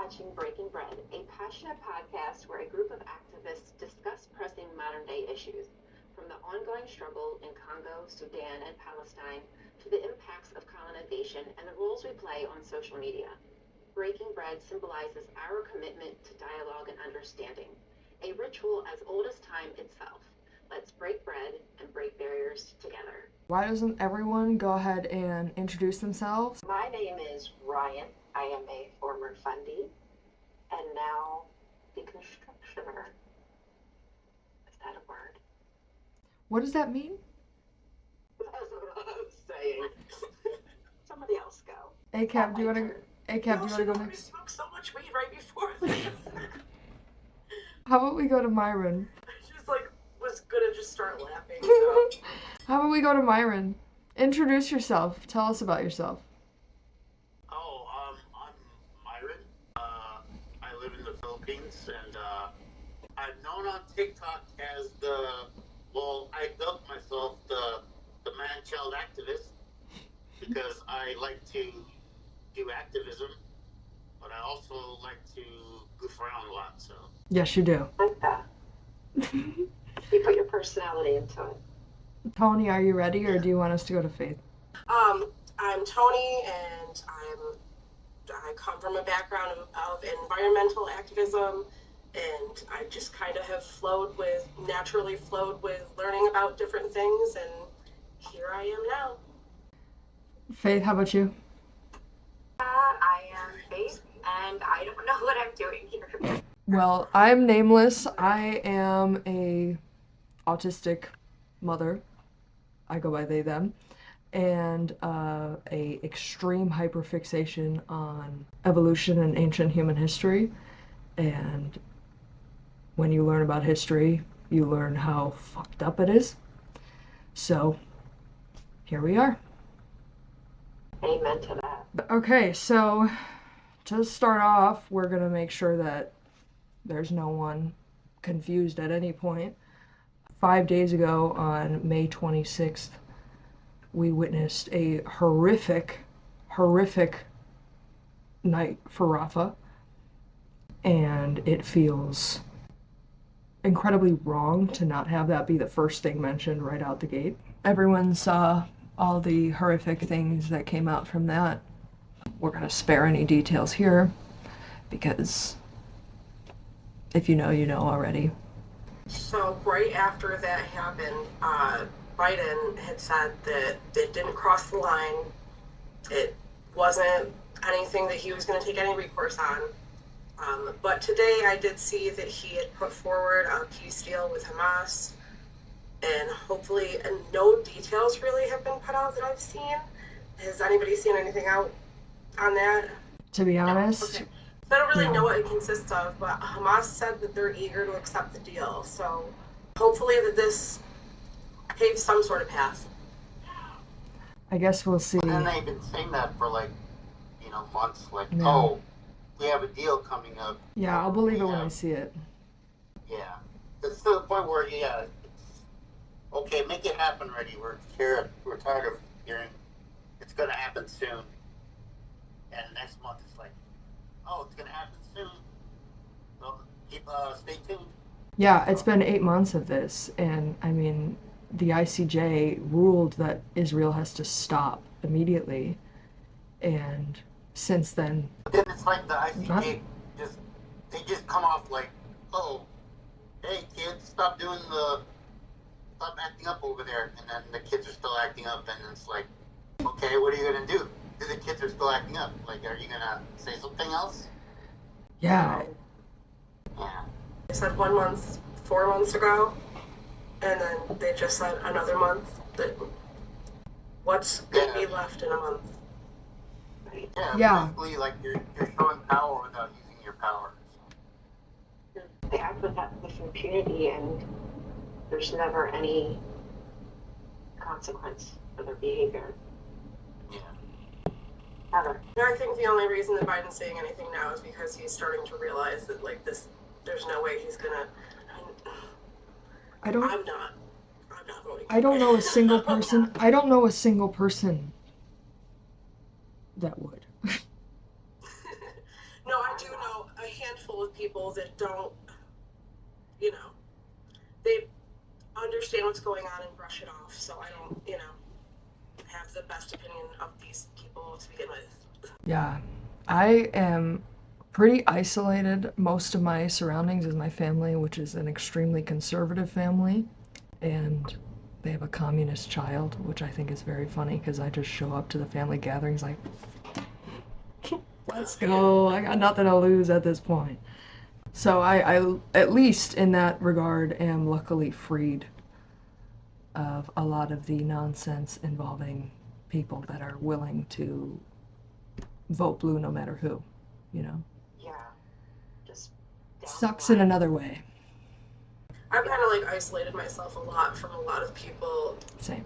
watching Breaking Bread, a passionate podcast where a group of activists discuss pressing modern-day issues, from the ongoing struggle in Congo, Sudan, and Palestine, to the impacts of colonization and the roles we play on social media. Breaking Bread symbolizes our commitment to dialogue and understanding, a ritual as old as time itself. Let's break bread and break barriers together. Why doesn't everyone go ahead and introduce themselves? My name is Rion. I am a former fundee and now deconstructioner. Is that a word? What does that mean? That's what I was saying. Somebody else go. ACAB, do you want to go We next? smoked so much weed right before this. How about we go to Myron? I just was gonna just start laughing. So. How about we go to Myron? Introduce yourself. Tell us about yourself. I'm Myron. I live in the Philippines, and I'm known on TikTok as I dubbed myself the man-child activist because I like to do activism, but I also like to goof around a lot, so. Yes, you do. I like that. You put your personality into it. Tony, are you ready, or do you want us to go to Faith? I'm Tony, and I come from a background of environmental activism, and I just kind of have naturally flowed with learning about different things, and here I am now. Faith, how about you? I am Faith, and I don't know what I'm doing here. Well, I'm Nameless. I am a autistic mother. I go by they, them. And a extreme hyperfixation on evolution and ancient human history. And when you learn about history, you learn how fucked up it is. So, here we are. Amen to that. Okay, so to start off, we're gonna make sure that there's no one confused at any point. 5 days ago, on May 26th, we witnessed a horrific night for RAFAH, and it feels incredibly wrong to not have that be the first thing mentioned right out the gate. Everyone saw all the horrific things that came out from that. We're going to spare any details here, because if you know, you know already. So right after that happened, Biden had said that it didn't cross the line. It wasn't anything that he was going to take any recourse on. But today I did see that he had put forward a peace deal with Hamas, and hopefully, and no details really have been put out that I've seen. Has anybody seen anything out on that? To be honest, Okay. So I don't really know what it consists of, but Hamas said that they're eager to accept the deal. So hopefully that this paves some sort of path. I guess we'll see. And they've been saying that for months, Yeah. Oh, we have a deal coming up. Yeah, I'll believe it when I see it. Yeah. It's to the point where, it's, okay, make it happen already. We're tired of hearing it's going to happen soon. And next month it's like, oh, it's going to happen soon. So stay tuned. Yeah, it's been 8 months of this, and I mean, the ICJ ruled that Israel has to stop immediately, and since then... But then it's like the ICJ they just come off like, oh, hey kids, stop acting up over there, and then the kids are still acting up, and it's like, okay, what are you gonna do? The kids are still acting up. Like, are you gonna say something else? Yeah. Yeah. They said 1 month, 4 months ago, and then they just said another month. That what's going to be left in a month? Yeah. Basically, like, you're showing power without using your power. They act with impunity, and there's never any consequence for their behavior. Yeah. Ever. I think the only reason that Biden's saying anything now is because he's starting to realize that, there's no way he's gonna. I'm not voting. I don't know a single person. I don't know a single person that would. No, I do know people that don't, you know, they understand what's going on and brush it off. So I don't, you know, have the best opinion of these people to begin with. Yeah, I am pretty isolated. Most of my surroundings is my family, which is an extremely conservative family, and they have a communist child, which I think is very funny because I just show up to the family gatherings like, let's go, I got nothing to lose at this point. So I at least in that regard, am luckily freed of a lot of the nonsense involving people that are willing to vote blue no matter who, you know? Yeah. Just Sucks in another way. I've kind of like isolated myself a lot from a lot of people Same.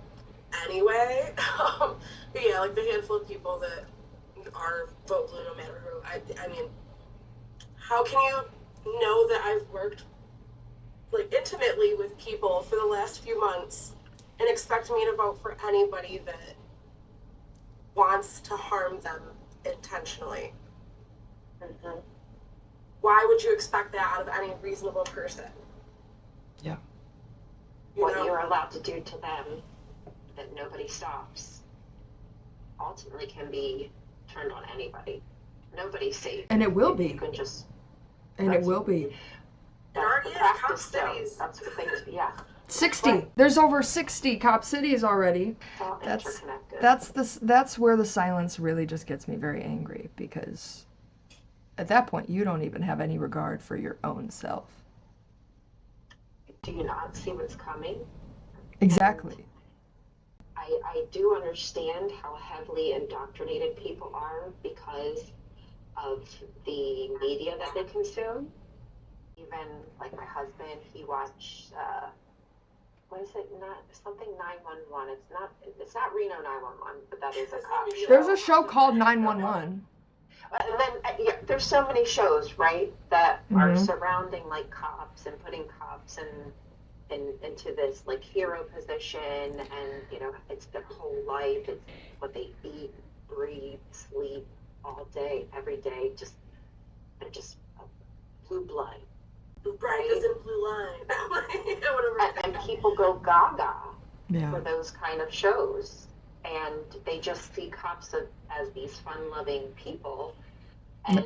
anyway. But yeah, like the handful of people that are vote blue no matter who. I mean, how can you know that I've worked like intimately with people for the last few months and expect me to vote for anybody that wants to harm them intentionally? Mm-hmm. Why would you expect that out of any reasonable person? Yeah. What you're allowed to do to them that nobody stops ultimately can be turned on anybody. Nobody's safe. And it will be. You can just. And it will be. It already is. Cop cities. That's what things. Yeah. 60. Right. There's over 60 cop cities already. It's all interconnected. That's where the silence really just gets me very angry, because at that point you don't even have any regard for your own self. Do you not see what's coming? Exactly. And I do understand how heavily indoctrinated people are because of the media that they consume. Even like my husband, he watched what is it? Not something 911. It's not Reno 911, but that is a cop show. There's a show called 911. And then yeah, there's so many shows, right, that are surrounding like cops and putting cops into this like hero position, and you know it's their whole life. It's what they eat, breathe, sleep all day, every day. They're just blue blood. Bright as in blue line. And people go gaga Yeah. for those kind of shows, and they just see cops as these fun-loving people, and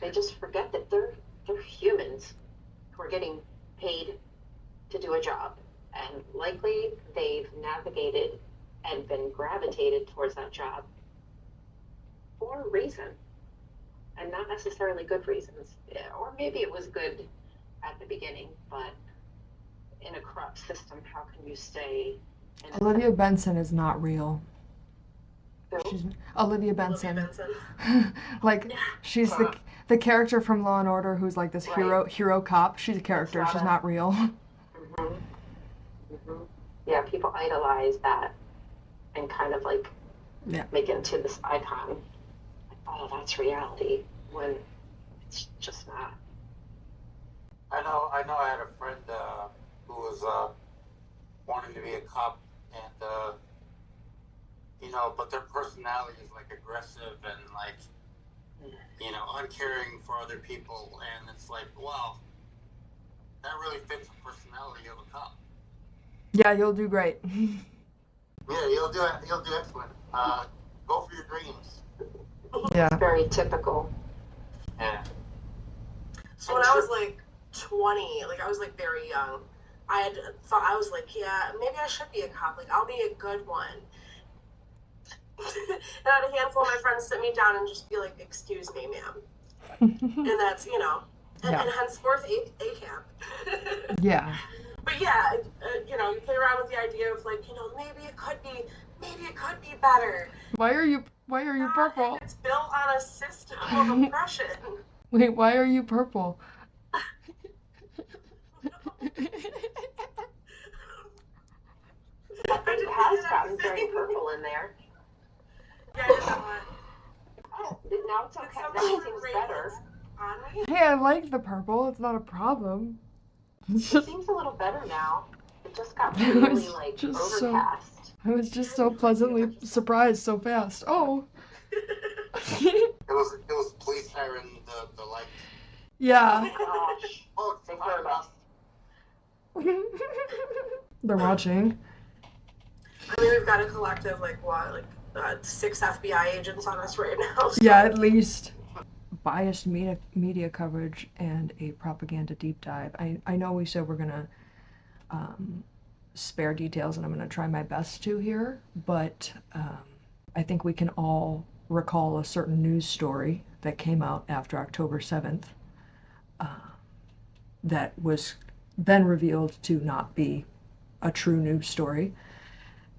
they just forget that they're humans who are getting paid to do a job, and likely they've navigated and been gravitated towards that job for a reason, and not necessarily good reasons. Or maybe it was good at the beginning, but in a corrupt system, how can you stay innocent? Olivia Benson is not real. She's Olivia Benson. Like she's the character from Law and Order who's like this hero cop. She's a character. She's not real. Yeah, people idolize that and kind of like make it into this icon. Like, oh, that's reality, when it's just not. I know. I had a friend who was wanting to be a cop, and you know, but their personality is like aggressive and like, you know, uncaring for other people, and it's like, wow, that really fits the personality of a cop. Yeah, you'll do great. Yeah, you'll do excellent. Go for your dreams. Yeah. Very typical. Yeah. So when I was like 20, like I was like very young, I had thought, I was like, yeah, maybe I should be a cop. Like I'll be a good one. And I had a handful of my friends sit me down and just be like, excuse me, ma'am. And that's, you know, and henceforth ACAP. Yeah. But yeah, you know, you play around with the idea of like, you know, maybe it could be better. Why are you purple? It's built on a system of oppression. Wait, why are you purple? I think it has gotten very purple in there. Yeah, I know what. Oh, now it's okay. That seems better. On me? Hey, I like the purple. It's not a problem. It seems a little better now. It just got really like overcast. I was just so pleasantly surprised so fast. Oh. It was police siren, the light. Yeah. Gosh. Oh, They heard us. They're watching. I mean, we've got a collective, 6 FBI agents on us right now. So. Yeah, at least. Biased media coverage and a propaganda deep dive. I know we said we're going to spare details, and I'm going to try my best to here, but I think we can all recall a certain news story that came out after October 7th that was then revealed to not be a true news story.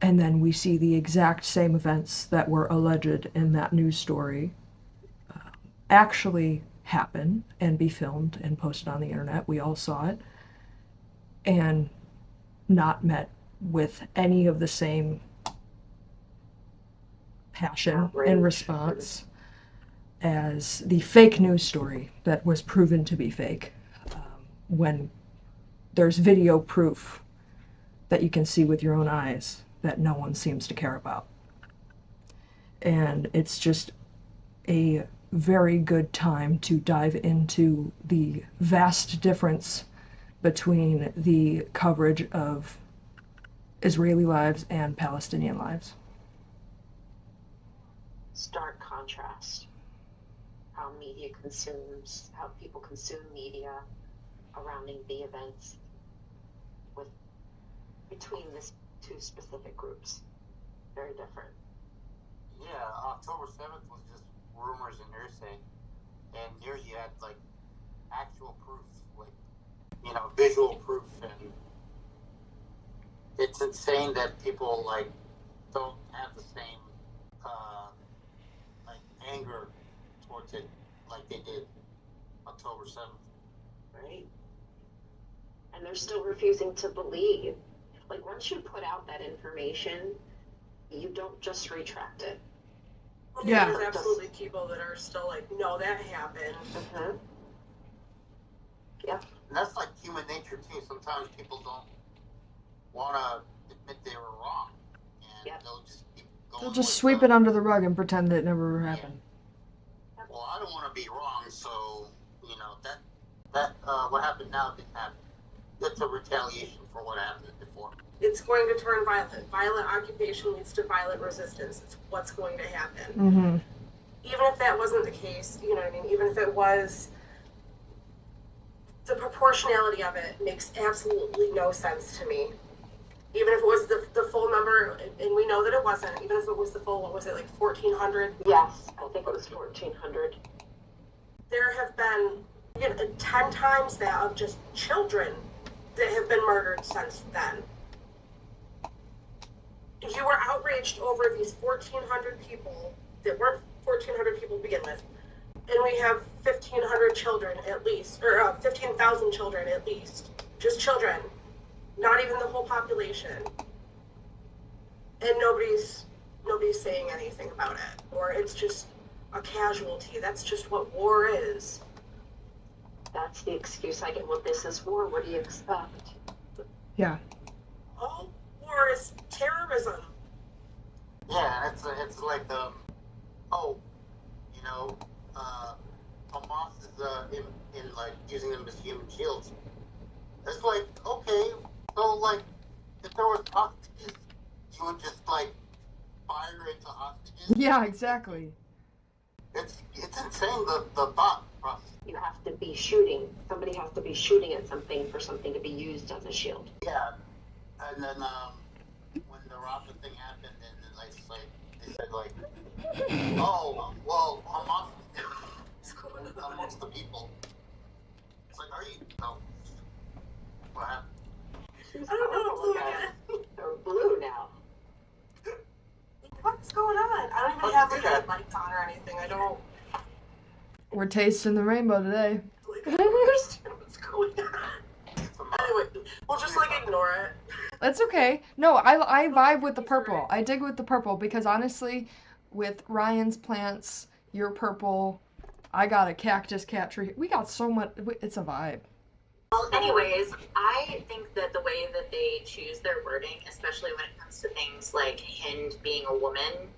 And then we see the exact same events that were alleged in that news story actually happen and be filmed and posted on the internet. We all saw it. And not met with any of the same passion and response as the fake news story that was proven to be fake, when there's video proof that you can see with your own eyes that no one seems to care about. And it's just a very good time to dive into the vast difference between the coverage of Israeli lives and Palestinian lives. Stark contrast. How media consumes, how people consume media surrounding the events between these two specific groups. Very different. Yeah, October 7th was just rumors and hearsay. And here you had, actual proof, visual proof. And it's insane that people, don't have the same, anger towards it like they did October 7th. Right? And they're still refusing to believe. Once you put out that information, you don't just retract it. Yeah. There's absolutely people that are still no, that happened. Mm-hmm. Yeah. And that's human nature too. Sometimes people don't want to admit they were wrong. And they'll just keep going. They'll just sweep it under the rug and pretend that it never happened. Yeah. Well, I don't want to be wrong, so, that what happened now didn't happen. That's a retaliation for what happened before. It's going to turn violent. Violent occupation leads to violent resistance. It's what's going to happen. Mm-hmm. Even if that wasn't the case, you know what I mean? Even if it was, the proportionality of it makes absolutely no sense to me. Even if it was the full number, and we know that it wasn't, even if it was the full, 1,400? Yes, I think it was 1,400. There have been 10 times that of just children that have been murdered since then. You were outraged over these 1,400 people that weren't 1,400 people to begin with. And we have 1,500 children at least, or 15,000 children at least. Just children. Not even the whole population. And nobody's saying anything about it. Or it's just a casualty. That's just what war is. That's the excuse I get. Well, this is war. What do you expect? Yeah. All war is terrorism. Yeah, it's Hamas is in using them as human shields. It's okay, so if there was hostages, you would just fire into hostages. Yeah, exactly. It's insane the thought process. You have to be shooting. Somebody has to be shooting at something for something to be used as a shield. Yeah, and then when the RAFAH thing happened, and then they said oh well, Hamas is amongst the people. It's are you? No. What happened? I don't know if They're blue now. what's going on? I don't even have the lights on or anything. I don't We're tasting the rainbow today. understand what's going on. Anyway, we'll just ignore it. That's okay. No, I vibe with the purple. I dig with the purple because honestly, with Ryan's plants, your purple, I got a cactus cat tree. We got so much. It's a vibe. Well, anyways, I think that the way that they choose their wording, especially when it comes to things like Hind being a woman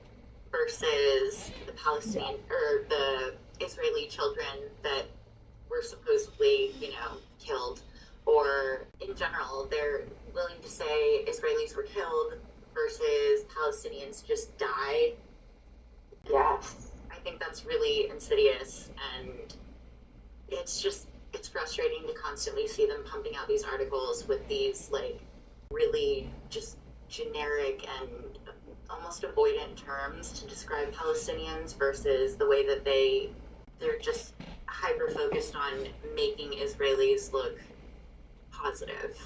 versus the Palestinian or the Israeli children that were supposed killed, or in general, they're willing to say Israelis were killed versus Palestinians just died. Yes. I think that's really insidious, and it's frustrating to constantly see them pumping out these articles with these, like, really just generic and almost avoidant terms to describe Palestinians versus the way that they're just hyper focused on making Israelis look positive.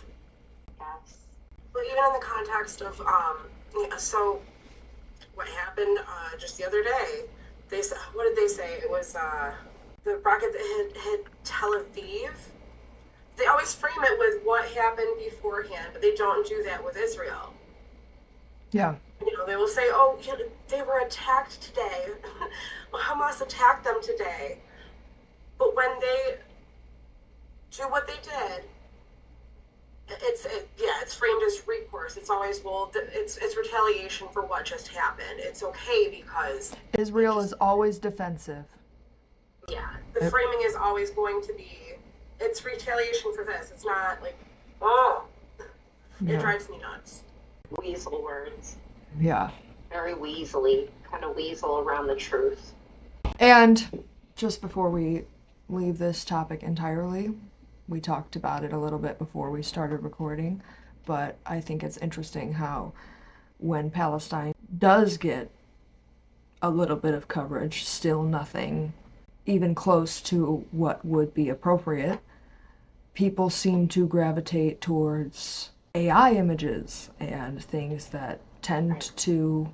Yes. Well, even in the context of, so what happened just the other day, they said, what did they say? It was the rocket that hit Tel Aviv. They always frame it with what happened beforehand, but they don't do that with Israel. Yeah. They will say, oh, they were attacked today. Well, Hamas attacked them today. But when they do what they did, it's framed as recourse. It's always, well, it's retaliation for what just happened. It's okay because Israel is always defensive. Yeah. The framing is always going to be, it's retaliation for this. It's not like, oh, it drives me nuts. Weasel words. Yeah. Very weaselly, kind of weasel around the truth. And just before we leave this topic entirely, we talked about it a little bit before we started recording, but I think it's interesting how when Palestine does get a little bit of coverage, still nothing even close to what would be appropriate, people seem to gravitate towards AI images and things that tend to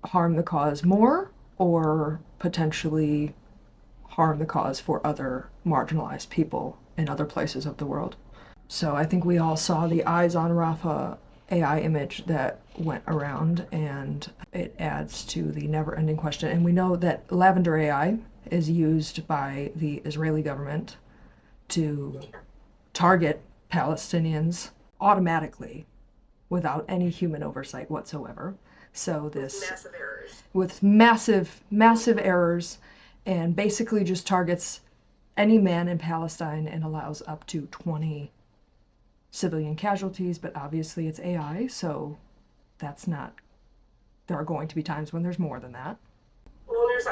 harm the cause more or potentially harm the cause for other marginalized people in other places of the world. So I think we all saw the Eyes on RAFAH AI image that went around, and it adds to the never-ending question. And we know that Lavender AI is used by the Israeli government to target Palestinians automatically without any human oversight whatsoever. So this Massive errors. With massive errors, and basically just targets any man in Palestine and allows up to 20 civilian casualties, but obviously it's AI, so that's not, there are going to be times when there's more than that. Well, there's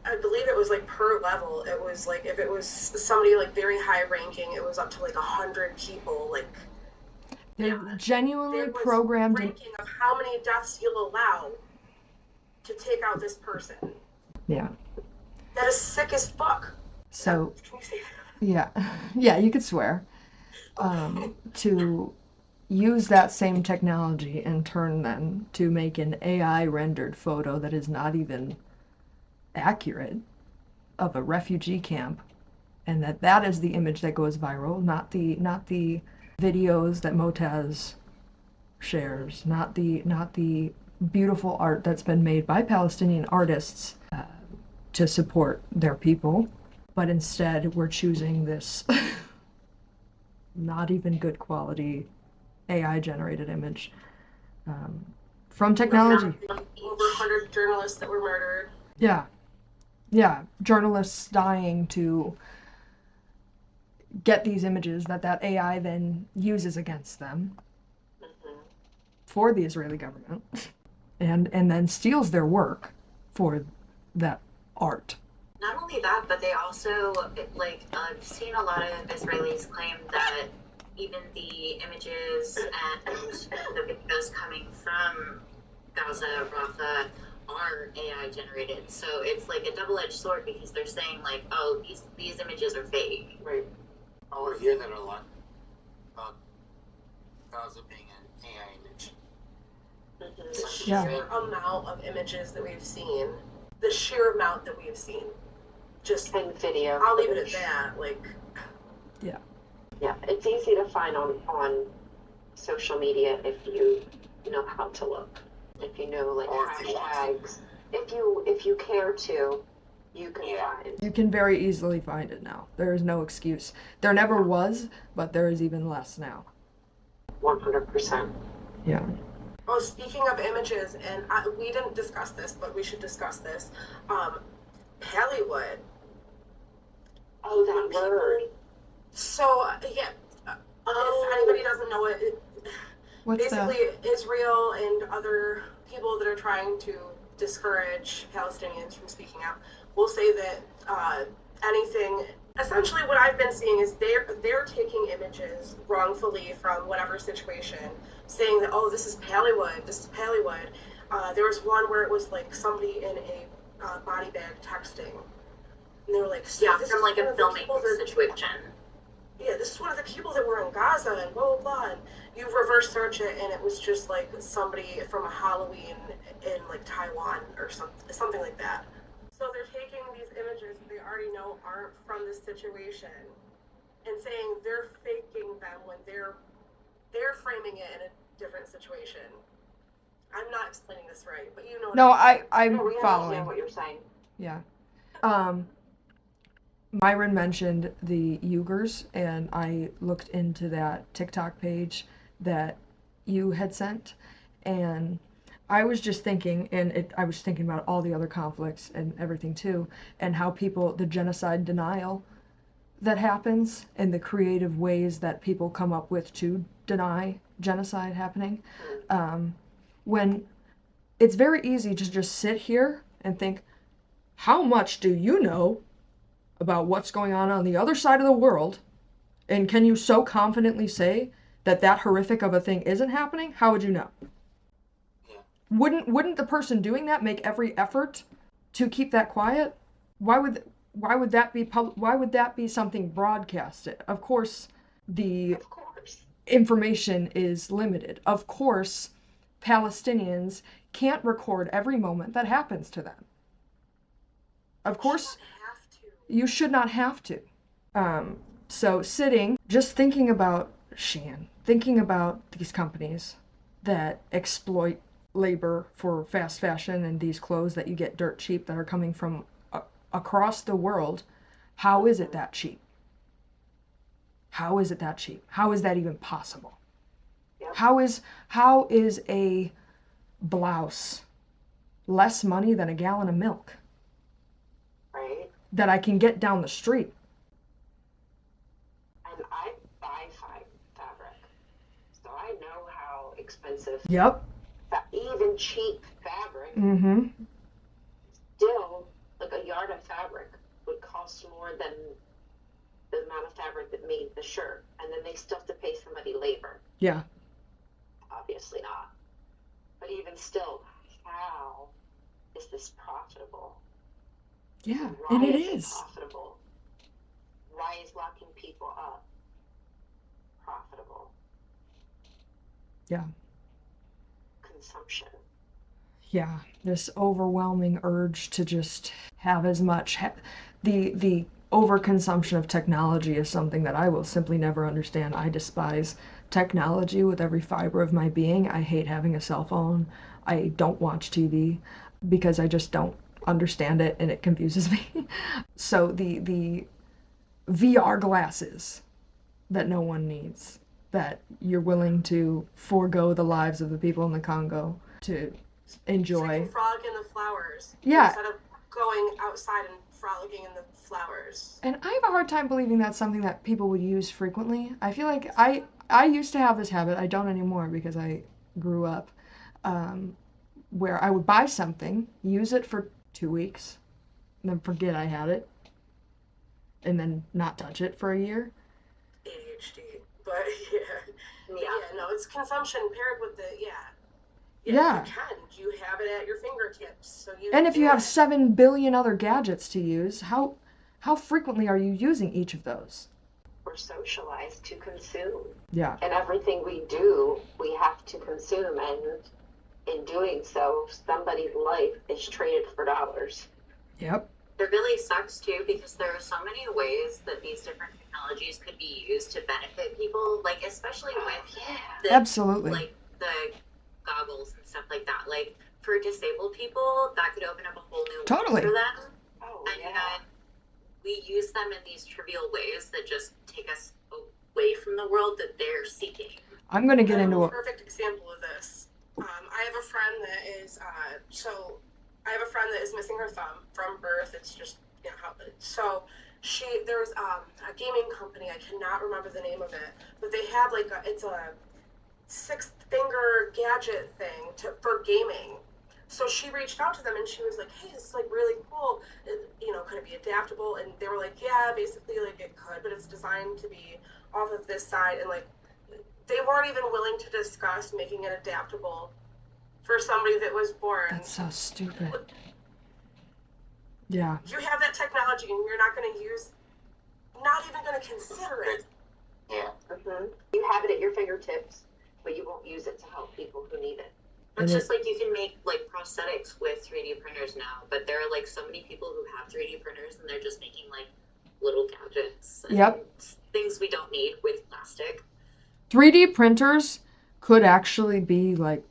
I believe it was like per level, it was like, if it was somebody like very high ranking, it was up to like 100 people, like, They're genuinely programmed in ranking of how many deaths you'll allow to take out this person. Yeah. That is sick as fuck. So, Can you say that? yeah, you could swear. To use that same technology and turn them to make an AI rendered photo that is not even accurate of a refugee camp, and that is the image that goes viral, not the videos that Motaz shares, not the beautiful art that's been made by Palestinian artists to support their people, but instead we're choosing this not even good quality AI generated image from technology. Over 100 journalists that were murdered. Yeah, journalists dying to get these images that AI then uses against them for the Israeli government, and then steals their work for that art. Not only that, but they also, like, I've seen a lot of Israelis claim that even the images and the videos coming from Gaza, Rafah, are AI generated. So it's like a double-edged sword, because they're saying, like, oh, these images are fake. Right. I hear that a lot about Gaza being an AI image. The sheer amount of images that we've seen, the sheer amount that we've seen, just And video. I'll leave it at that. Like, yeah, it's easy to find on social media if you know how to look. If you know, like, hashtags. If you care to, you can find. You can very easily find it now. There is no excuse. There never was, but there is even less now. 100%. Yeah. oh, speaking of images, and we didn't discuss this, but we should discuss this. Hollywood. Oh, that word. So, yeah, if anybody doesn't know it, What's basically that? Israel and other people that are trying to discourage Palestinians from speaking out will say that anything. Essentially, what I've been seeing is they're taking images wrongfully from whatever situation, saying that, oh, this is Pallywood, this is Pallywood. There was one where it was like somebody in a body bag texting, and they were like, Yeah, this from is like a one of the filming people that, situation. yeah, this is one of the people that were in Gaza and blah blah blah. And you reverse search it, and it was just like somebody from a Halloween in like Taiwan or something like that. So they're taking these images that they already know aren't from this situation and saying they're faking them when they're framing it in a different situation. I'm not explaining this right, but you know what No, I mean. I'm No, we following. understand what you're saying. Yeah. Myron mentioned the Uyghurs, and I looked into that TikTok page that you had sent, and I was just thinking, I was thinking about all the other conflicts and everything too, and how people, the genocide denial that happens, and the creative ways that people come up with to deny genocide happening. When it's very easy to just sit here and think, how much do you know about what's going on the other side of the world, and can you so confidently say that that horrific of a thing isn't happening? How would you know? Yeah. Wouldn't the person doing that make every effort to keep that quiet? Why would that be something broadcasted? Of course, the Of course. information is limited. Of course, Palestinians can't record every moment that happens to them. Of course, you should not have to. So sitting, just thinking about Shein, thinking about these companies that exploit labor for fast fashion and these clothes that you get dirt cheap that are coming from across the world, how is it that cheap? How is it that cheap? How is that even possible? Yep. How is a blouse less money than a gallon of milk Right? that I can get down the street? And I buy fabric, so I know how expensive. Yep. Even cheap fabric, Mm-hmm. still, like a yard of fabric would cost more than the amount of fabric that made the shirt, and then they still have to pay somebody labor. Yeah. Obviously not. But even still, how is this profitable? Yeah, Why and it is is. profitable? Why is locking people up profitable? Yeah. Consumption. Yeah, this overwhelming urge to just have as much. The overconsumption of technology is something that I will simply never understand. I despise technology with every fiber of my being. I hate having a cell phone. I don't watch TV because I just don't understand it and it confuses me. So the VR glasses that no one needs, that you're willing to forego the lives of the people in the Congo to enjoy. So you can frolic in the flowers. Yeah. Instead of going outside and frolicking in the flowers. And I have a hard time believing that's something that people would use frequently. I feel like I used to have this habit. I don't anymore because I grew up, where I would buy something, use it for 2 weeks, and then forget I had it, and then not touch it for a year. ADHD, but yeah, no, it's consumption paired with the Yeah. you have it at your fingertips, so you. And if you have 7 billion other gadgets to use, how frequently are you using each of those? We're socialized to consume. Yeah. And everything we do, we have to consume, and in doing so, somebody's life is traded for dollars. Yep. It really sucks too because there are so many ways that these different technologies could be used to benefit people, like especially with the, Absolutely. like the goggles and stuff like that. Like for disabled people, that could open up a whole new Totally. world for them. Oh, And yeah. yet we use them in these trivial ways that just take us away from the world that they're seeking. I'm going to get into a a perfect example of this. I have a friend that is I have a friend that is missing her thumb from birth. It's just, you know, how. So There's a gaming company, I cannot remember the name of it, but they had like it's a 6-finger gadget thing for gaming. So she reached out to them and she was like, hey, this is like really cool. Could it be adaptable? And they were like, yeah, basically like it could, but it's designed to be off of this side. And like, they weren't even willing to discuss making it adaptable for somebody that was born. That's so stupid. Yeah. You have that technology and you're not even going to consider it. Yeah. Mm-hmm. You have it at your fingertips, but you won't use it to help people who need it. It's just like you can make like prosthetics with 3D printers now, but there are like so many people who have 3D printers and they're just making like little gadgets and things we don't need with plastic. 3D printers could actually be like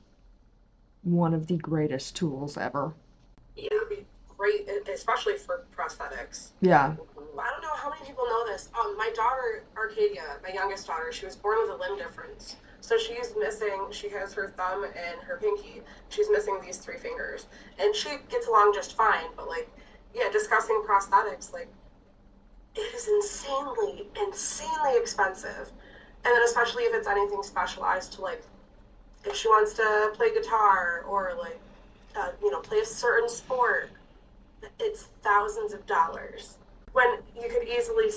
one of the greatest tools ever. Yeah, it would be great, especially for prosthetics. Yeah. I don't know how many people know this. My daughter, Arcadia, my youngest daughter, she was born with a limb difference. So she has her thumb and her pinky. She's missing these 3 fingers. And she gets along just fine. But like, yeah, discussing prosthetics, like, it is insanely expensive. And then especially if it's anything specialized to like, if she wants to play guitar or like, play a certain sport, it's thousands of dollars. When you could easily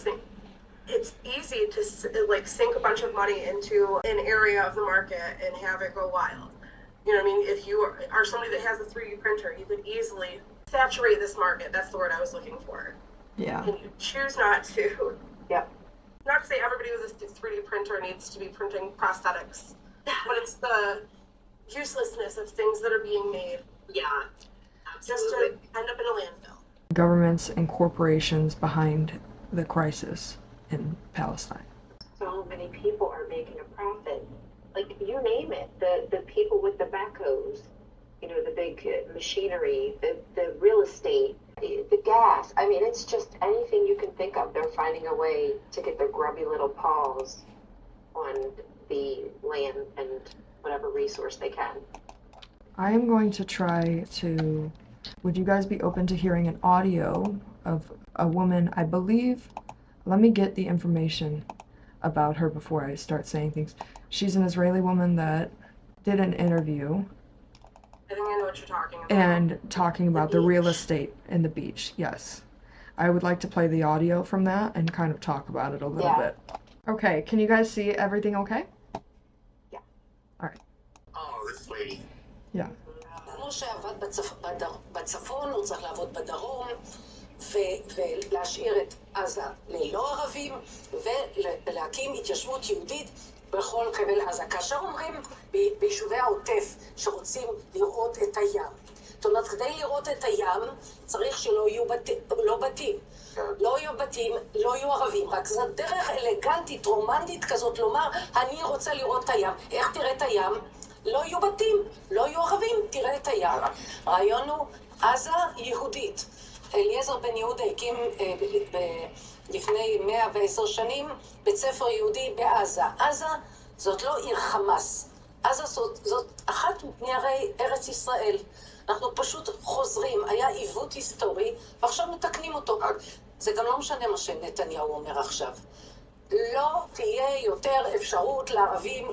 it's easy to like sink a bunch of money into an area of the market and have it go wild. You know what I mean? If you are somebody that has a 3D printer, you could easily saturate this market. That's the word I was looking for. Yeah. And you choose not to. Yep. Not to say everybody with a 3D printer needs to be printing prosthetics, but it's the uselessness of things that are being made. Yeah, Just absolutely. to end up in a landfill. Governments and corporations behind the crisis in Palestine. So many people are making a profit. Like, you name it. The people with the backhoes, the big machinery, the real estate, the gas. I mean, it's just anything you can think of. They're finding a way to get their grubby little paws on the land and whatever resource they can. I am going to try to... Would you guys be open to hearing an audio of a woman, I believe... Let me get the information about her before I start saying things. She's an Israeli woman that did an interview. I think I know what you're talking about. And talking about the real estate and the beach, yes. I would like to play the audio from that and kind of talk about it a little bit. Okay, can you guys see everything okay? Yeah. Alright. Oh, this lady. Yeah. כמו שעבד בצפון, הוא צריך לעבוד בדרום, ולהשאיר את עזה ללא ערבים, ולהקים התיישבות יהודית בכל חבל עזה. כאשר אומרים ביישובי העוטף שרוצים לראות את הים, זאת אומרת, כדי לראות את הים צריך שלא יהיו בתים. לא יהיו בתים, לא יהיו ערבים, רק זו דרך אלגנטית, רומנטית כזאת, לומר, אני רוצה לראות את הים. איך תראה את הים? לא יהיו בתים, לא יהיו ערבים, תראה את הים. הרעיון הוא עזה יהודית. אליעזר בן יהודה הקים לפני 110 שנים בית ספר יהודי בעזה. עזה זאת לא עיר חמאס. עזה זאת אחת מערי ארץ ישראל. אנחנו פשוט חוזרים, היה עיוות היסטורי, ועכשיו מתקנים אותו. זה גם לא משנה מה שנתניהו אומר עכשיו. לא תהיה יותר אפשרות לערבים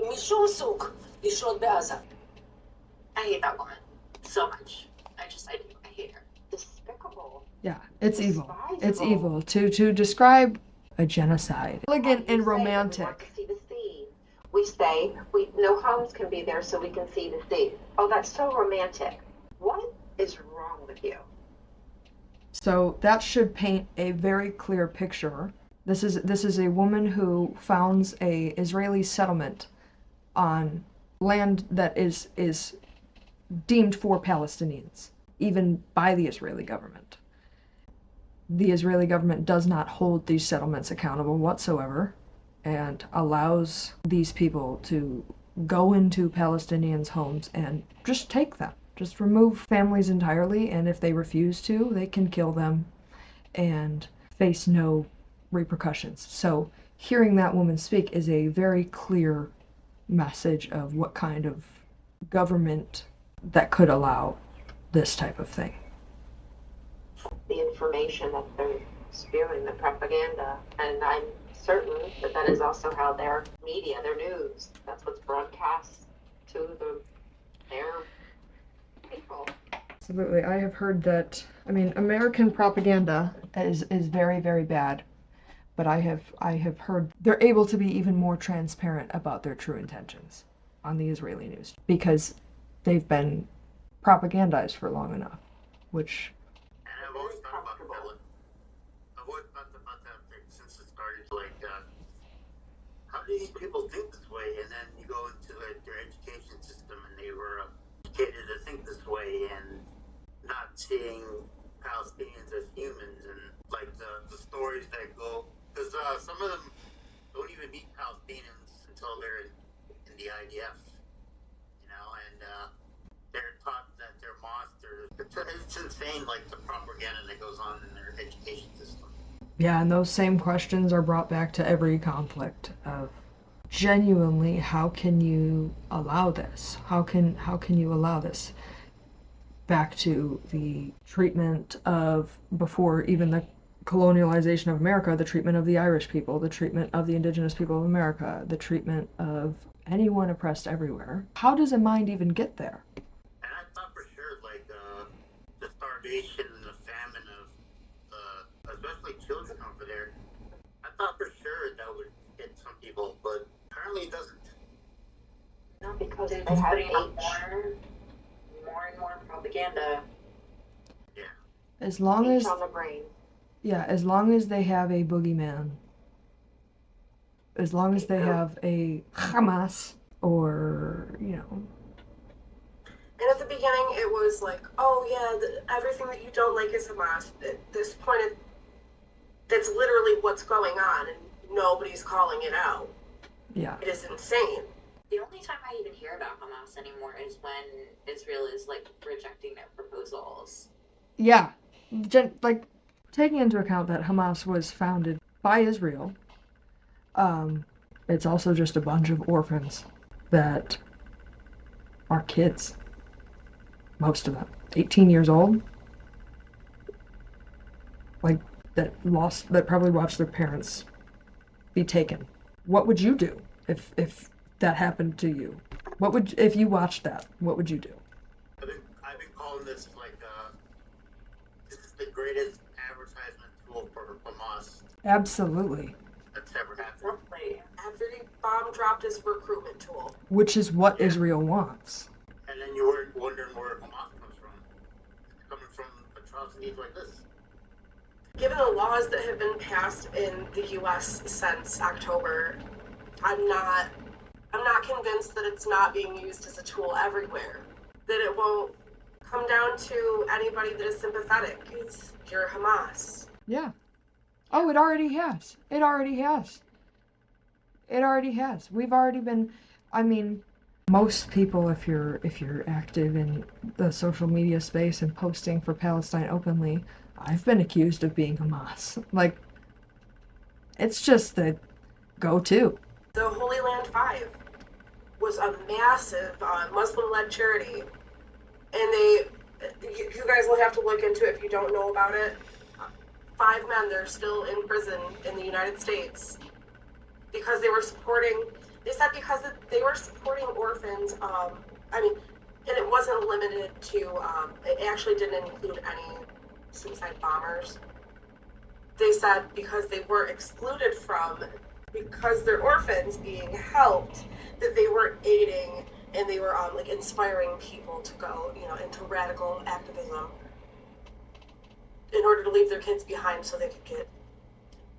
משום סוג לשלוט בעזה. I hate that woman so much. I hate her. Despicable. Yeah, it's evil. It's Despisable. evil. To describe a genocide. Elegant and We say that we want romantic. to see the sea. We say no homes can be there so we can see the sea. Oh, that's so romantic. What is wrong with you? So that should paint a very clear picture. This is a woman who founds a Israeli settlement on land that is deemed for Palestinians, even by the Israeli government. The Israeli government does not hold these settlements accountable whatsoever and allows these people to go into Palestinians' homes and just take them. Just remove families entirely, and if they refuse to, they can kill them and face no repercussions. So hearing that woman speak is a very clear message of what kind of government that could allow this type of thing. The information that they're spewing the propaganda, and I'm certain that that is also how their media, their news, that's what's broadcast to their people. Absolutely. I have heard that, I mean, American propaganda is very, very bad, but I have heard they're able to be even more transparent about their true intentions on the Israeli news because they've been propagandized for long enough, which... And I've always thought about that. I've always thought about that since it started. Like, how do these people think this way? And then you go into their education system, and they were educated to think this way, and not seeing Palestinians as humans, and like the stories that go, because some of them don't even meet Palestinians until they're in the IDF, you know, and they're taught that they're monsters. It's insane, like the propaganda that goes on in their education system. Yeah, and those same questions are brought back to every conflict of genuinely, how can you allow this? How can you allow this? Back to the treatment of, before even the colonialization of America, the treatment of the Irish people, the treatment of the indigenous people of America, the treatment of anyone oppressed everywhere. How does a mind even get there? And I thought for sure, like, the starvation and the famine of, especially children over there, I thought for sure that would hit some people, but apparently it doesn't. No, because they It's have putting out more and more propaganda. Yeah. As long as, on the brain. yeah, as long as they have a boogeyman, as long as they have a Hamas, or, you know. And at the beginning, it was like, oh yeah, everything that you don't like is Hamas. At this point, that's literally what's going on, and nobody's calling it out. Yeah. It is insane. The only time I even hear about Hamas anymore is when Israel is like rejecting their proposals. Yeah. Like, taking into account that Hamas was founded by Israel, it's also just a bunch of orphans that are kids. Most of them. 18 years old. Like, that probably watched their parents be taken. What would you do if that happened to you? If you watched that, what would you do? I've been calling this like this is the greatest advertisement tool for Hamas Absolutely. that's ever happened. Definitely. Every bomb dropped is a recruitment tool. Which is what Israel wants. And then you were wondering where Hamas comes from. It's coming from atrocities like this. Given the laws that have been passed in the U.S. since October, I'm not convinced that it's not being used as a tool everywhere. That it won't come down to anybody that is sympathetic. It's you're Hamas. Yeah. Oh, it already has. It already has. It already has. We've already been, I mean, most people, if you're active in the social media space and posting for Palestine openly, I've been accused of being Hamas. Like, it's just the go-to. The Holy Land 5 was a massive Muslim-led charity, and you guys will have to look into it if you don't know about it. 5 men, they're still in prison in the United States because they were supporting orphans. And it wasn't limited to, it actually didn't include any suicide bombers. They said because they were excluded from, because they're orphans being helped, that they were aiding and they were like inspiring people to go, into radical activism in order to leave their kids behind so they could get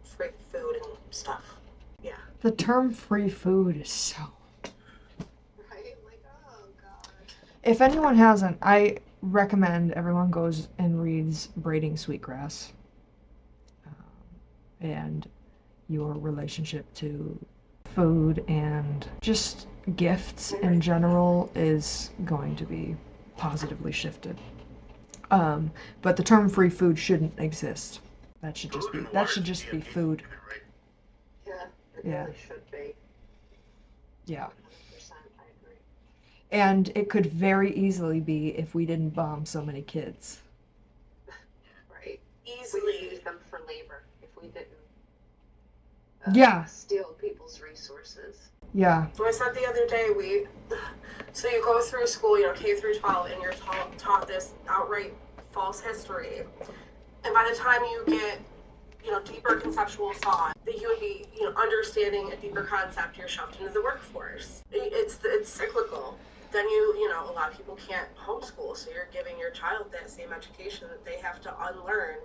free food and stuff. Yeah. The term free food is so... Right? Like, oh god. If anyone hasn't, I recommend everyone goes and reads Braiding Sweetgrass. And your relationship to food and just gifts in general is going to be positively shifted. But the term free food shouldn't exist. That should just be food. Yeah, it Yeah. really should be. Yeah. 100%, I agree. And it could very easily be if we didn't bomb so many kids. Right. Easily. We use them for labor. we didn't Yeah. steal people's resources. Yeah. So I said the other day, so you go through school, K through 12, and you're taught this outright false history. And by the time you get, deeper conceptual thought, that you would be, understanding a deeper concept, you're shoved into the workforce. It's cyclical. Then a lot of people can't homeschool, so you're giving your child that same education that they have to unlearn.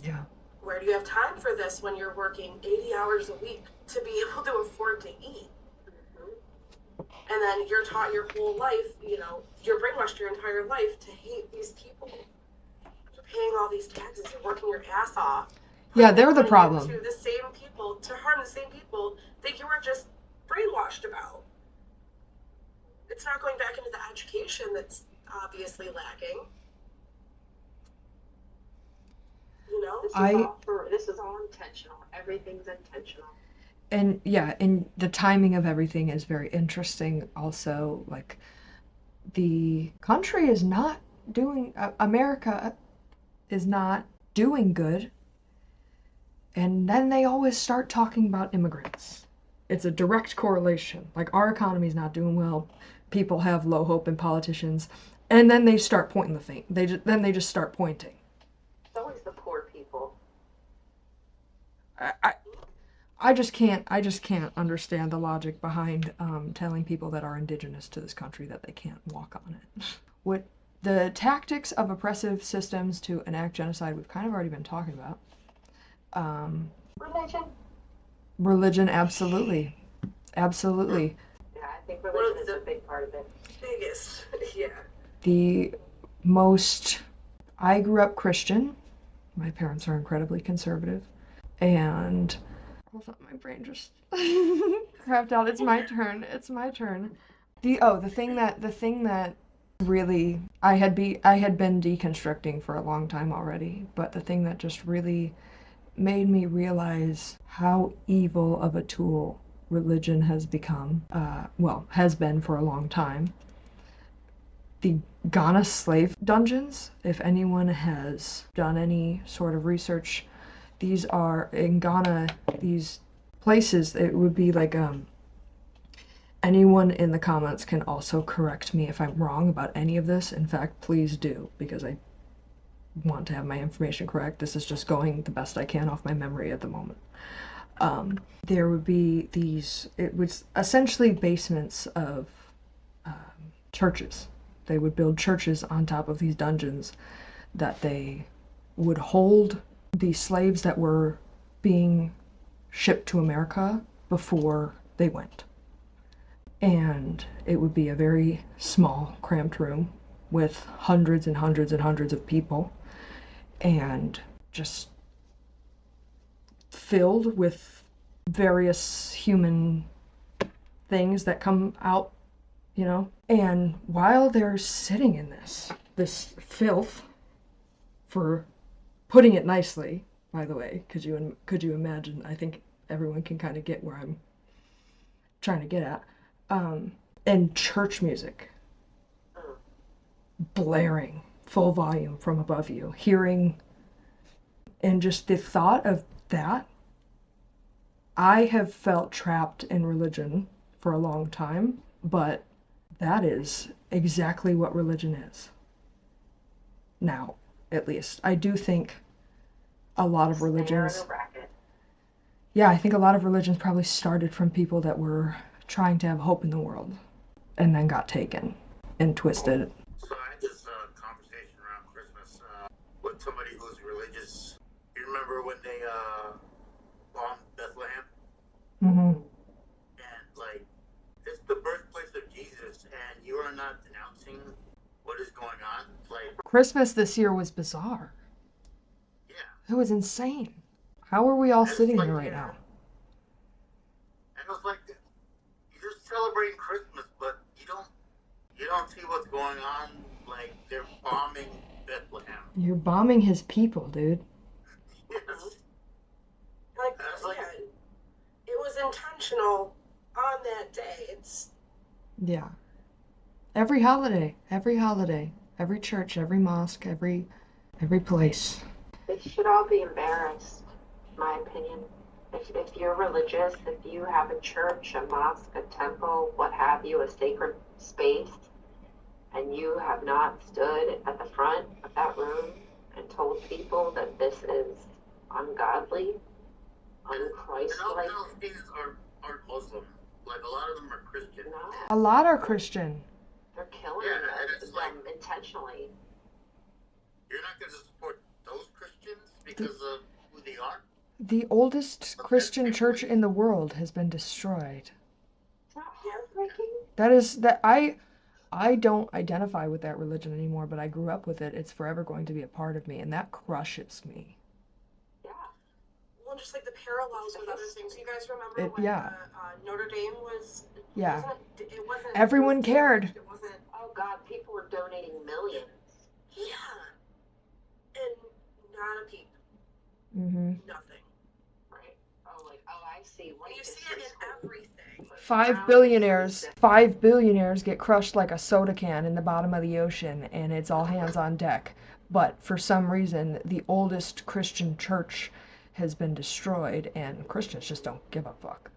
Yeah. Where do you have time for this when you're working 80 hours a week to be able to afford to eat? And then you're taught your whole life, you're brainwashed your entire life to hate these people. You're paying all these taxes, you're working your ass off. Yeah, they're the problem. To the same people, to harm the same people that you were just brainwashed about. It's not going back into the education that's obviously lacking. This is all intentional. Everything's intentional. And yeah, and the timing of everything is very interesting also. Like, the country is not doing, America is not doing good. And then they always start talking about immigrants. It's a direct correlation. Like, our economy's not doing well. People have low hope in politicians. And then they start pointing the finger. They just start pointing. It's always the poor people. I just can't understand the logic behind telling people that are indigenous to this country that they can't walk on it. What the tactics of oppressive systems to enact genocide, we've kind of already been talking about. Religion, absolutely. Yeah, I think religion is a big part of it. Biggest, yeah. I grew up Christian. My parents are incredibly conservative. And hold on, my brain just crapped out. It's my turn. The thing that really I had been deconstructing for a long time already, but the thing that just really made me realize how evil of a tool religion has become, has been for a long time. The Ghana slave dungeons, if anyone has done any sort of research, these are, in Ghana, these places, it would be like, anyone in the comments can also correct me if I'm wrong about any of this. In fact, please do, because I want to have my information correct. This is just going the best I can off my memory at the moment. There would be it was essentially basements of churches. They would build churches on top of these dungeons that they would hold the slaves that were being shipped to America before they went. And it would be a very small, cramped room with hundreds and hundreds and hundreds of people, and just filled with various human things that come out, And while they're sitting in this filth, for putting it nicely, by the way, could you imagine? I think everyone can kind of get where I'm trying to get at. And church music blaring full volume from above you, hearing, and just the thought of that. I have felt trapped in religion for a long time, but that is exactly what religion is. Now, at least. I do think a lot of religions... Yeah, I think a lot of religions probably started from people that were trying to have hope in the world, and then got taken and twisted. So I had this conversation around Christmas with somebody who's religious. You remember when they bombed Bethlehem? Mm-hmm. And, it's the birthplace of Jesus, and you are not denouncing what is going on? Christmas this year was bizarre. Yeah. It was insane. How are we all sitting here right now? And it was like, you're celebrating Christmas, but you don't see what's going on. They're bombing Bethlehem. You're bombing his people, dude. Yes. It was intentional on that day. Yeah. Every holiday, every church, every mosque, every place. They should all be embarrassed. my opinion. If you're religious, if you have a church, a mosque, a temple, what have you, a sacred space, and you have not stood at the front of that room and told people that this is ungodly, unchristlike. And all Palestinians aren't Muslim. Like, a lot of them are Christian. No, A lot are Christian. they're killing them intentionally. You're not going to support those Christians because of who they are? The oldest Christian church in the world has been destroyed. It's not heartbreaking. I don't identify with that religion anymore, but I grew up with it. It's forever going to be a part of me, and that crushes me. Yeah. Well, just like the parallels with other things. You guys remember when Notre Dame was? Yeah. It wasn't. Everyone cared. It wasn't. Oh God, people were donating millions. Yeah. And not a peep. Mm-hmm. Nothing. Right. Oh, I see. When you see it in everything. 5 billionaires get crushed like a soda can in the bottom of the ocean, and it's all hands on deck. But for some reason, the oldest Christian church has been destroyed, and Christians just don't give a fuck.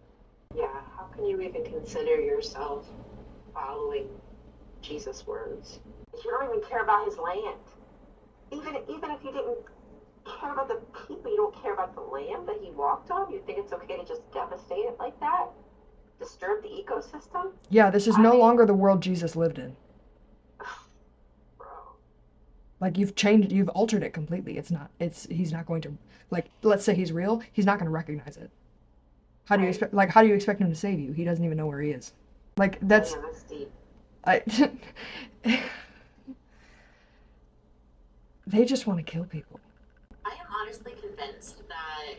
Yeah, how can you even consider yourself following Jesus' words if you don't even care about his land? Even if you didn't care about the people, you don't care about the land that he walked on, you think it's okay to just devastate it like that? Disturb the ecosystem? Yeah, this is no longer the world Jesus lived in. Bro. Like, you've altered it completely. He's not going to, like, let's say he's real, he's not going to recognize it. How do you expect him to save you? He doesn't even know where he is. Like, that's deep. They just want to kill people. I am honestly convinced that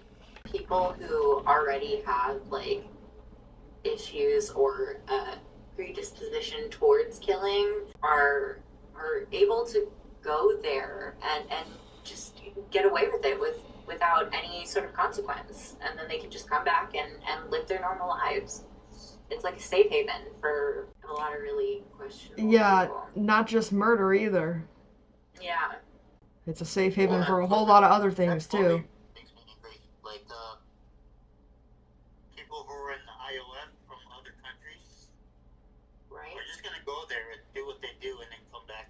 people who already have, like, issues or a predisposition towards killing are able to go there and just get away with it without any sort of consequence, and then they can just come back and live their normal lives. It's like a safe haven for a lot of really questionable people. Not just murder either. Yeah. It's a safe haven for a whole lot of other things too. Like people who are in the IOF from other countries, right? We're just gonna go there and do what they do and then come back.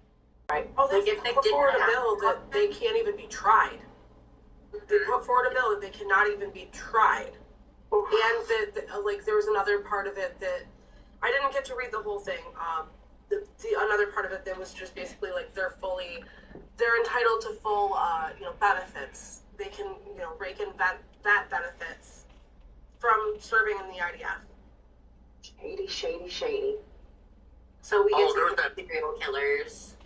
Right. Oh, they put forward a bill that they can't even be tried. They put forward a bill that they cannot even be tried. And like there was another part of it that I didn't get to read the whole thing. Another part of it that was just basically like they're entitled to full benefits. They can rake in that benefits from serving in the IDF. Shady. So we get to serial killers.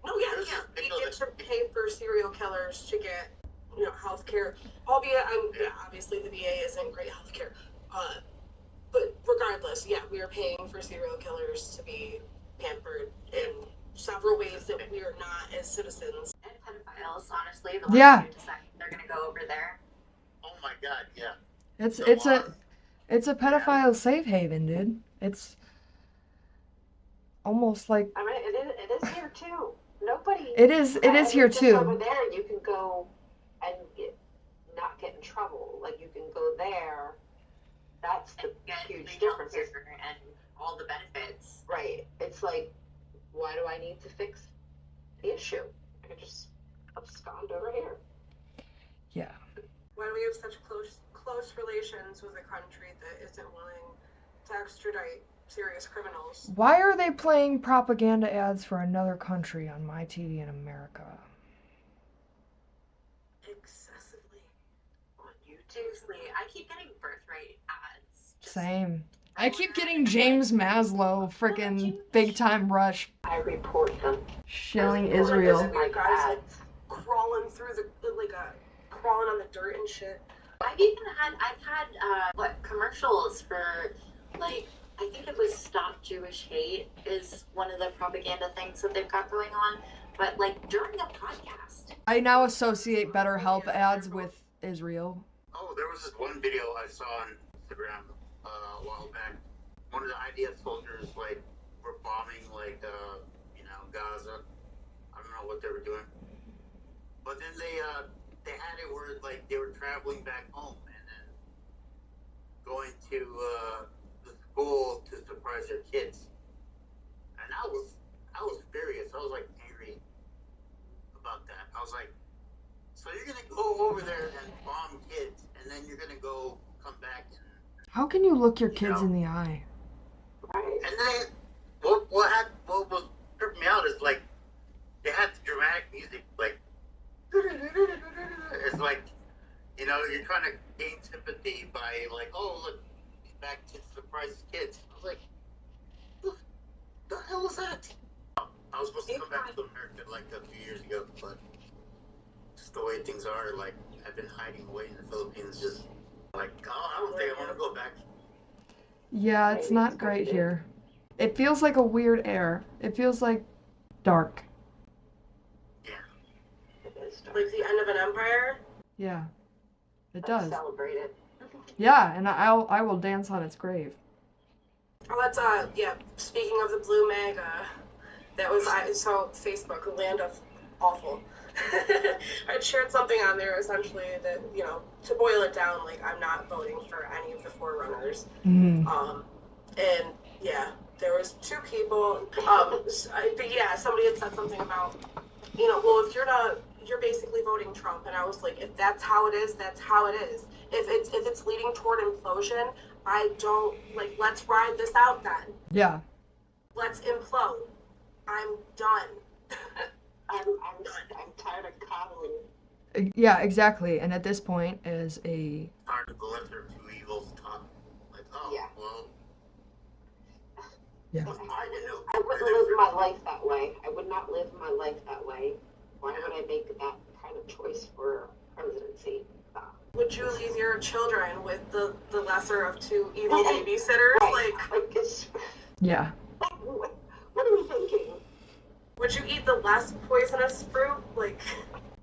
No, yeah. We get to pay for serial killers to get health care. Albeit, obviously the VA isn't great health care. But regardless, yeah, we are paying for serial killers to be pampered in several ways that we are not as citizens. And pedophiles, honestly, the ones who decide they're gonna go over there. Oh my God, yeah. It's a pedophile safe haven, dude. It's almost like I mean, it is here too. Nobody. It is here too. Over there, you can go and not get in trouble. Like you can go there. That's the huge difference. And all the benefits. Right. It's like, why do I need to fix the issue? I can just abscond over here. Yeah. Why do we have such close relations with a country that isn't willing to extradite serious criminals? Why are they playing propaganda ads for another country on my TV in America? Excessively. On YouTube. Seriously, I keep getting birthright ads. Same. I keep getting James Maslow frickin' Big Time Rush. I report them. Shilling Israel. Like guys crawling through crawling on the dirt and shit. I've had commercials for, like, I think it was Stop Jewish Hate is one of the propaganda things that they've got going on, but like during a podcast. I now associate BetterHelp ads with Israel. Oh, there was this one video I saw on Instagram a while back. One of the IDF soldiers were bombing Gaza. I don't know what they were doing, but then they they had it where like they were traveling back home and then going to the school to surprise their kids, and I was furious. I was like angry about that. I was like, so you're gonna go over there and bomb kids, and then you're gonna go come back and How can you look your kids in the eye? Right. and then what was tripping me out is like they had the dramatic music like it's like you're trying to gain sympathy by like, oh look, he's back to surprise his kids. I was like, what the hell was that? I was supposed to come back to America like a few years ago, but just the way things are, like I've been hiding away in the Philippines, just like, oh, I don't think I want to go back. Yeah, it's not great here. It feels like a weird air. It feels like dark. Yeah. It is dark. Like the end of an empire. Yeah, it Let's does. celebrate it. Yeah, and I will dance on its grave. Oh, that's yeah. Speaking of the blue mag, that was so Facebook, land of awful. I'd shared something on there essentially that to boil it down, like I'm not voting for any of the forerunners. Mm. And yeah, there was two people. But yeah, somebody had said something about well, if you're basically voting Trump, and I was like, if that's how it is, that's how it is. If it's leading toward implosion, I don't like. Let's ride this out then. Yeah. Let's implode. I'm done. I'm tired of coddling. Yeah, exactly. And at this point, as a Part of the lesser of two evils talk. Like, oh, Yeah. well. Yeah. I wouldn't live my life that way. I would not live my life that way. Why would I make that kind of choice for presidency? Would you leave your children with the lesser of two evil babysitters? Right. Like it's, yeah. what are we thinking? Would you eat the less poisonous fruit? Like,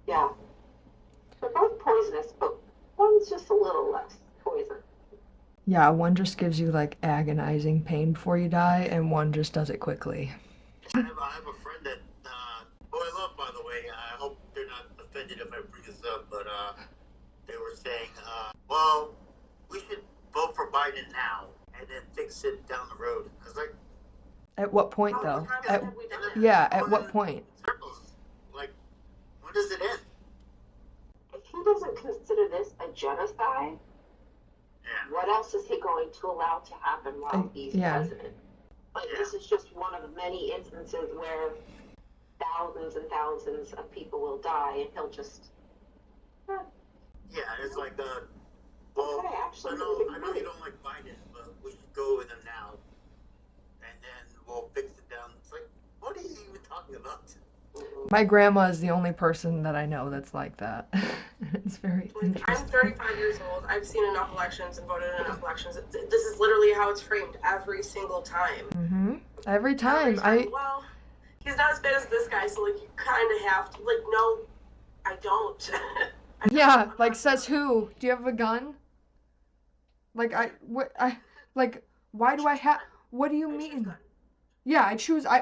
Yeah. They're both poisonous, but one's just a little less poison. Yeah, one just gives you like agonizing pain before you die, and one just does it quickly. I have a friend that, who I love, by the way. I hope they're not offended if I bring this up, but they were saying, well, we should vote for Biden now and then fix it down the road. I was like, At what point, how though? many times At, have we done that? yeah, at what point? circles. Like, when does it end? If he doesn't consider this a genocide, Yeah. what else is he going to allow to happen while he's yeah. president? Like, this is just one of many instances where thousands and thousands of people will die, and he'll just. Yeah, it's like well, Okay, actually, I know you don't like Biden, but we should go with him now, and then we'll fix it down. It's like, what are you even talking about? My grandma is the only person that I know that's like that. It's very I'm interesting. 35 years old. I've seen enough elections and voted in enough elections. This is literally how it's framed every single time. Mm-hmm. Every time. Well, he's not as bad as this guy, so like you kind of have to. Like, no, I don't. Yeah, like says who? Do you have a gun? Like why do I have? What do you mean? Yeah,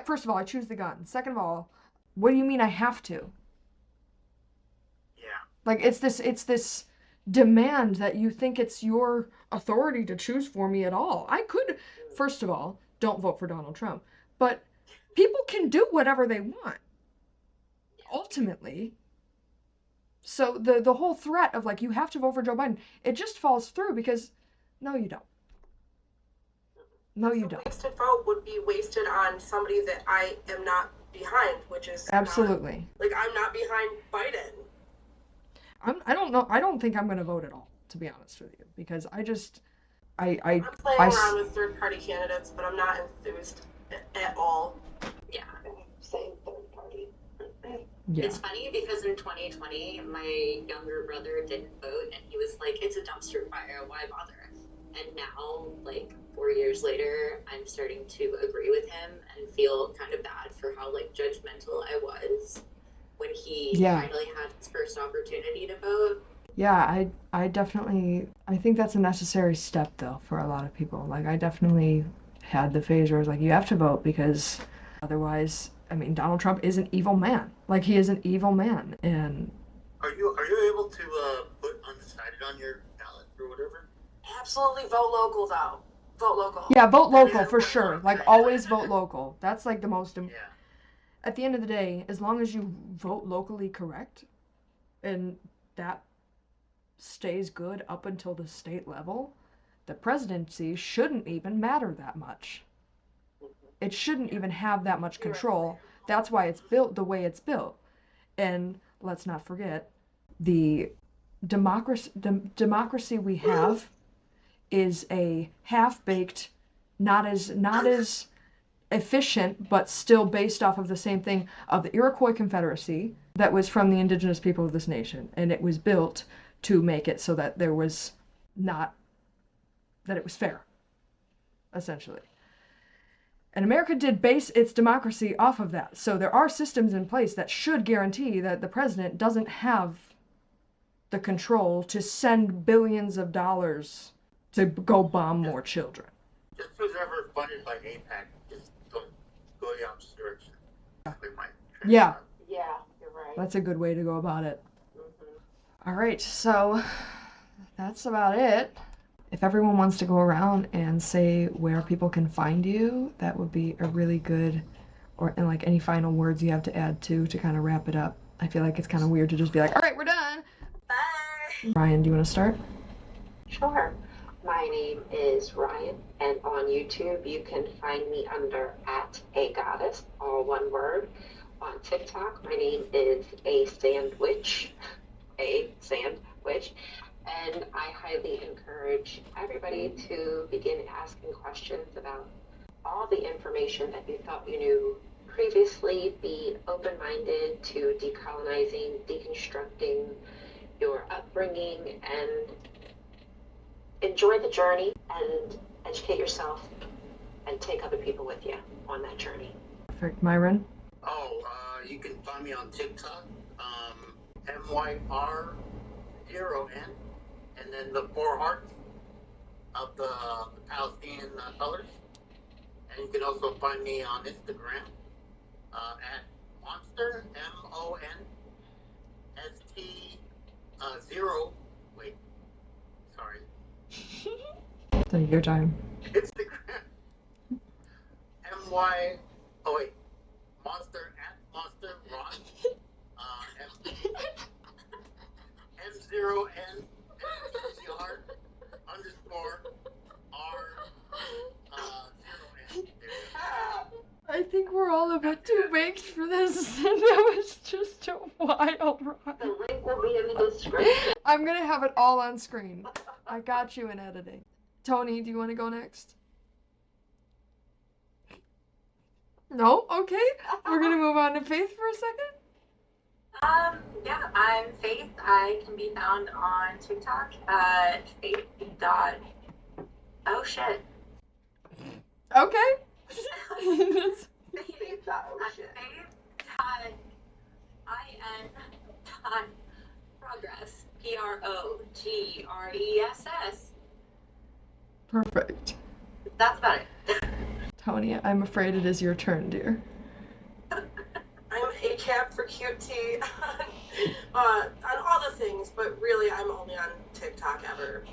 first of all, I choose the gun. Second of all, what do you mean I have to? Yeah. Like it's this demand that you think it's your authority to choose for me at all. I could, first of all, don't vote for Donald Trump, but people can do whatever they want. Ultimately. So the whole threat of like you have to vote for Joe Biden, it just falls through because no, you don't. No, you A don't. wasted vote would be wasted on somebody that I am not behind, which is Absolutely. Like I'm not behind Biden. I don't know. I don't think I'm going to vote at all, to be honest with you, because I'm playing around with third-party candidates, but I'm not enthused at all. Yeah. Same third party. Yeah. It's funny because in 2020, my younger brother didn't vote, and he was like, it's a dumpster fire, why bother? And now, like, 4 years later, I'm starting to agree with him and feel kind of bad for how, like, judgmental I was when he finally had his first opportunity to vote. Yeah, I definitely, I think that's a necessary step, though, for a lot of people. Like, I definitely had the phase where I was like, you have to vote because otherwise, I mean, Donald Trump is an evil man. Like, he is an evil man. And Are you able to put undecided on your ballot or whatever? Absolutely vote local, though. Vote local. Yeah, vote local for sure. Like, always vote local. That's like the most. Yeah. At the end of the day, as long as you vote locally correct, and that stays good up until the state level, the presidency shouldn't even matter that much. It shouldn't even have that much control. That's why it's built the way it's built. And let's not forget, the democracy we have is a half-baked, not as efficient, but still based off of the same thing of the Iroquois Confederacy that was from the indigenous people of this nation. And it was built to make it so that it was fair, essentially. And America did base its democracy off of that. So there are systems in place that should guarantee that the president doesn't have the control to send billions of dollars to go bomb more children. Just who's ever funded by APAC, just don't go the opposite direction. Yeah. Yeah, you're right. That's a good way to go about it. All right, so that's about it. If everyone wants to go around and say where people can find you, that would be a really good, and like any final words you have to add to kind of wrap it up. I feel like it's kind of weird to just be like, all right, we're done. Bye. Ryan, do you want to start? Sure. My name is Rion, and on YouTube you can find me under @agoddess, all one word. On TikTok, my name is a sandwich, and I highly encourage everybody to begin asking questions about all the information that you thought you knew previously. Be open-minded to decolonizing, deconstructing your upbringing, and enjoy the journey and educate yourself and take other people with you on that journey. Perfect. Myron? You can find me on TikTok, MYR0N, and then the 4 hearts of the Palestinian colors. And you can also find me on Instagram at Monster, MONST0. Wait, sorry. Take your time. Instagram. Monster at Monster Ron. M0N _R 0N. I think we're all a bit too baked for this. That was just a wild ride. The link will be in the description. I'm gonna have it all on screen. I got you in editing. Tony, do you want to go next? No? Okay. We're gonna move on to Faith for a second. Yeah, I'm Faith. I can be found on TikTok at faith. Oh shit. Okay. Progress. PROGRESS. Perfect. That's about it. Tony, I'm afraid it is your turn, dear. I'm ACAP for QT on all the things, but really I'm only on TikTok ever.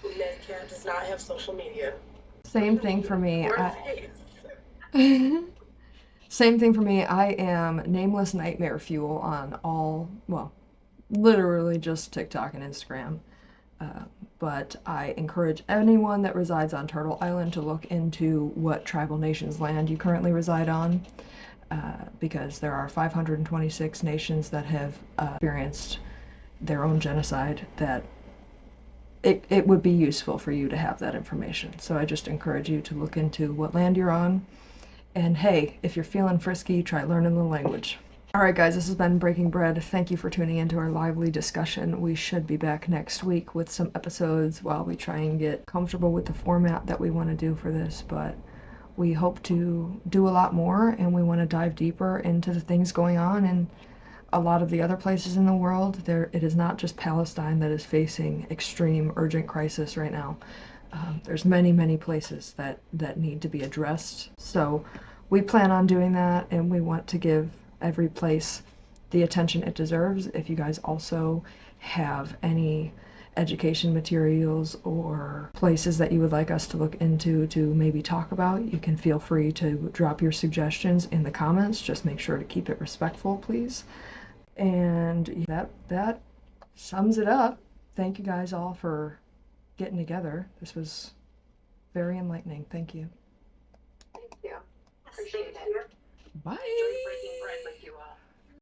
Medicare does not have social media. Same thing for me. Or Faith. Same thing for me. I am Nameless Nightmarefuel on all, well, literally just TikTok and Instagram. But I encourage anyone that resides on Turtle Island to look into what tribal nations land you currently reside on, because there are 526 nations that have experienced their own genocide, that it would be useful for you to have that information. So I just encourage you to look into what land you're on, and hey, if you're feeling frisky, try learning the language. Alright guys, this has been Breaking Bread. Thank you for tuning into our lively discussion. We should be back next week with some episodes while we try and get comfortable with the format that we want to do for this, but we hope to do a lot more, and we want to dive deeper into the things going on in a lot of the other places in the world. It is not just Palestine that is facing extreme urgent crisis right now. There's many places that need to be addressed. So we plan on doing that, and we want to give every place the attention it deserves. If you guys also have any education materials or places that you would like us to look into to maybe talk about, you can feel free to drop your suggestions in the comments. Just make sure to keep it respectful, please. And that sums it up. Thank you guys all for getting together. This was very enlightening. Thank you. Thank you. Appreciate it. Bye. Enjoy breaking bread with you all.